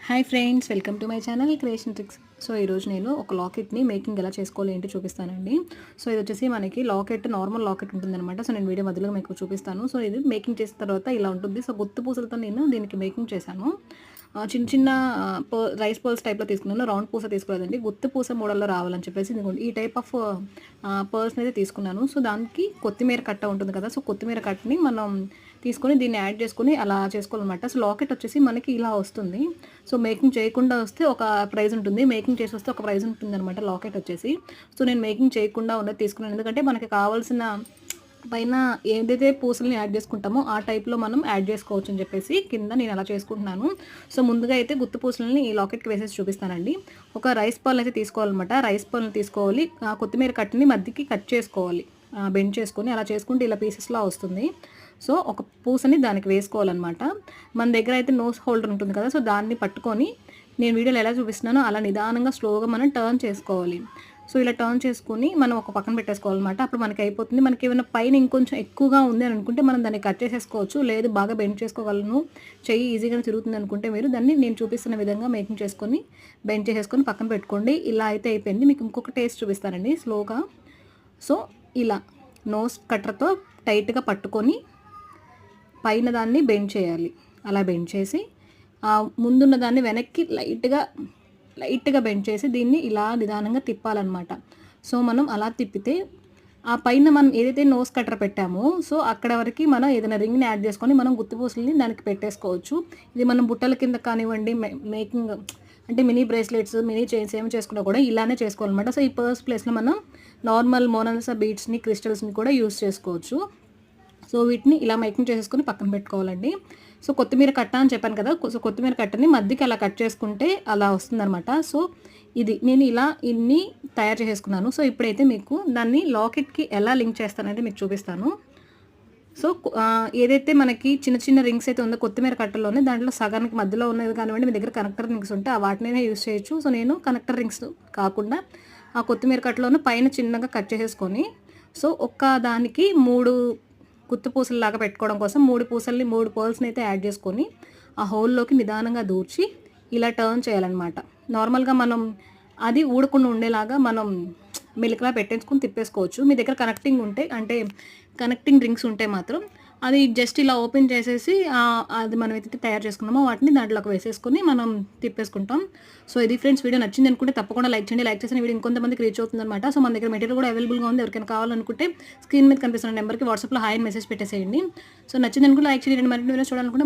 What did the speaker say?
Hi friends, welcome to my channel creation tricks. So ఈరోజు నేను ఒక లాకెట్ని మేకింగ్ ఎలా చేసుకోవాలి ఏంటి చూపిస్తానండి. సో ఇది వచ్చేసి మనకి లాకెట్, నార్మల్ లాకెట్ ఉంటుందన్నమాట. సో నేను వీడియో మధ్యలో మీకు చూపిస్తాను. సో ఇది మేకింగ్ చేసిన తర్వాత ఇలా ఉంటుంది. సో గుత్తు పూసలతో నేను దీనికి మేకింగ్ చేశాను. చిన్న చిన్న రైస్ పర్ల్స్ టైప్లో తీసుకున్నాను. రౌండ్ పూస తీసుకోలేదండి, గుత్తు పూస మోడల్లో రావాలని చెప్పేసి ఈ టైప్ ఆఫ్ పర్ల్స్ని అయితే తీసుకున్నాను. సో దానికి కొత్తిమీర కట్ట ఉంటుంది కదా, సో కొత్తిమీర కట్టని మనం తీసుకొని దీన్ని యాడ్ చేసుకొని అలా చేసుకోవాలన్నమాట. సో లాకెట్ వచ్చేసి మనకి ఇలా వస్తుంది. సో మేకింగ్ చేయకుండా వస్తే ఒక ప్రైస్ ఉంటుంది, మేకింగ్ చేసి వస్తే ఒక ప్రైస్ ఉంటుంది అనమాట లాకెట్ వచ్చేసి. సో నేను మేకింగ్ చేయకుండా ఉన్నది తీసుకున్నాను, ఎందుకంటే మనకి కావాల్సిన పైన ఏదైతే పూసల్ని యాడ్ చేసుకుంటామో ఆ టైప్లో మనం యాడ్ చేసుకోవచ్చు అని చెప్పేసి కింద నేను అలా చేసుకుంటున్నాను. సో ముందుగా అయితే గుత్తు పూసలని ఈ లాకెట్కి వేసేసి చూపిస్తానండి. ఒక రైస్ పర్ల్ అయితే తీసుకోవాలన్నమాట. రైస్ పర్ల్ని తీసుకోవాలి, కొత్తిమీర కట్టిని మధ్యకి కట్ చేసుకోవాలి, బెండ్ చేసుకొని అలా చేసుకుంటే ఇలా పీసెస్లా వస్తుంది. సో ఒక పూసని దానికి వేసుకోవాలన్నమాట. మన దగ్గర అయితే నోస్ హోల్డర్ ఉంటుంది కదా, సో దాన్ని పట్టుకొని నేను వీడియోలో ఎలా చూపిస్తున్నానో అలా నిదానంగా స్లోగా మనం టర్న్ చేసుకోవాలి. సో ఇలా టర్న్ చేసుకొని మనం ఒక పక్కన పెట్టేసుకోవాలన్నమాట. అప్పుడు మనకి అయిపోతుంది. మనకి ఏమైనా పైన ఇంకొంచెం ఎక్కువగా ఉంది అని అనుకుంటే మనం దాన్ని కట్ చేసేసుకోవచ్చు, లేదు బాగా బెండ్ చేసుకోగలను, చెయ్యి ఈజీగానే తిరుగుతుంది అనుకుంటే మీరు దాన్ని నేను చూపిస్తున్న విధంగా మేకింగ్ చేసుకొని బెండ్ చేసేసుకొని పక్కన పెట్టుకోండి. ఇలా అయితే అయిపోయింది. మీకు ఇంకొక టేస్ట్ చూపిస్తానండి స్లోగా. సో ఇలా నోస్ కట్టర్తో టైట్గా పట్టుకొని పైన దాన్ని బెండ్ చేయాలి. అలా బెండ్ చేసి ముందున్న దాన్ని వెనక్కి లైట్గా బెండ్ చేసి దీన్ని ఇలా నిదానంగా తిప్పాలన్నమాట. సో మనం అలా తిప్పితే ఆ పైన మనం ఏదైతే నోస్ కట్టర్ పెట్టామో సో అక్కడ వరకు మనం ఏదైనా రింగ్ని యాడ్ చేసుకొని మనం గుత్తిపూసల్ని దానికి పెట్టేసుకోవచ్చు. ఇది మనం బుట్టల కింద కానివ్వండి, మేకింగ్ అంటే మినీ బ్రేస్లెట్స్, మినీ చైన్స్ ఏమి చేసుకున్నా కూడా ఇలానే చేసుకోవాలన్నమాట. సో ఈ పర్స్ ప్లేస్లో మనం నార్మల్ మోనాలిసా బీడ్స్ని, క్రిస్టల్స్ని కూడా యూస్ చేసుకోవచ్చు. సో వీటిని ఇలా మేకింగ్ చేసేసుకొని పక్కన పెట్టుకోవాలండి. సో కొత్తిమీర కట్ట అని చెప్పాను కదా, సో కొత్తిమీర కట్టని మధ్యకి అలా కట్ చేసుకుంటే అలా వస్తుందన్నమాట. సో ఇది నేను ఇలా ఇన్ని తయారు చేసేసుకున్నాను. సో ఇప్పుడైతే మీకు దాన్ని లాకెట్కి ఎలా లింక్ చేస్తానంటే మీకు చూపిస్తాను. సో ఏదైతే మనకి చిన్న చిన్న రింగ్స్ అయితే ఉందో కొత్తిమీర కట్టలోనే దాంట్లో సగానికి మధ్యలో ఉన్నది కానివ్వండి, మీ దగ్గర కనెక్టర్ రింగ్స్ ఉంటే వాటినైనా యూస్ చేయొచ్చు. సో నేను కనెక్టర్ రింగ్స్ కాకుండా ఆ కొత్తిమీర కట్టలోనే పైన చిన్నగా కట్ చేసేసుకొని సో ఒక్క దానికి 3 గుత్తు పూసల్లాగా పెట్టుకోవడం కోసం 3 పర్ల్స్ని అయితే యాడ్ చేసుకొని ఆ హోల్లోకి నిదానంగా దూర్చి ఇలా టర్న్ చేయాలన్నమాట. నార్మల్గా మనం అది ఊడకుండా ఉండేలాగా మనం మెలికలా పెట్టేసుకొని తిప్పేసుకోవచ్చు. మీ దగ్గర కనెక్టింగ్ ఉంటే, అంటే కనెక్టింగ్ రింగ్స్ ఉంటే మాత్రం అది జస్ట్ ఇలా ఓపెన్ చేసేసి అది మనం అయితే తయారు చేసుకున్నామో వాటిని దాంట్లోకి వేసేసుకొని మనం తిప్పేసుకుంటాం. సో ఇది ఫ్రెండ్స్, వీడియో నచ్చింది అనుకుంటే తప్పకుండా లైక్ చేయండి. లైక్ చేసిన వీడియో ఇంకొంతమందికి రీచ్ అవుతుందన్నమాట. సో మన దగ్గర మెటీరియల్ కూడా అవైలబుల్గా ఉంది. ఎవరికైనా కావాలనుకుంటే స్క్రీన్ మీద కనిపిస్తున్న నెంబర్కి వాట్సాప్లో హాయ్ అని మెసేజ్ పెట్టేసేయండి. సో నచ్చింది అనుకుంటే లైక్ చేయండి. మరిన్ని వీడియోస్ చూడాలనుకుంటే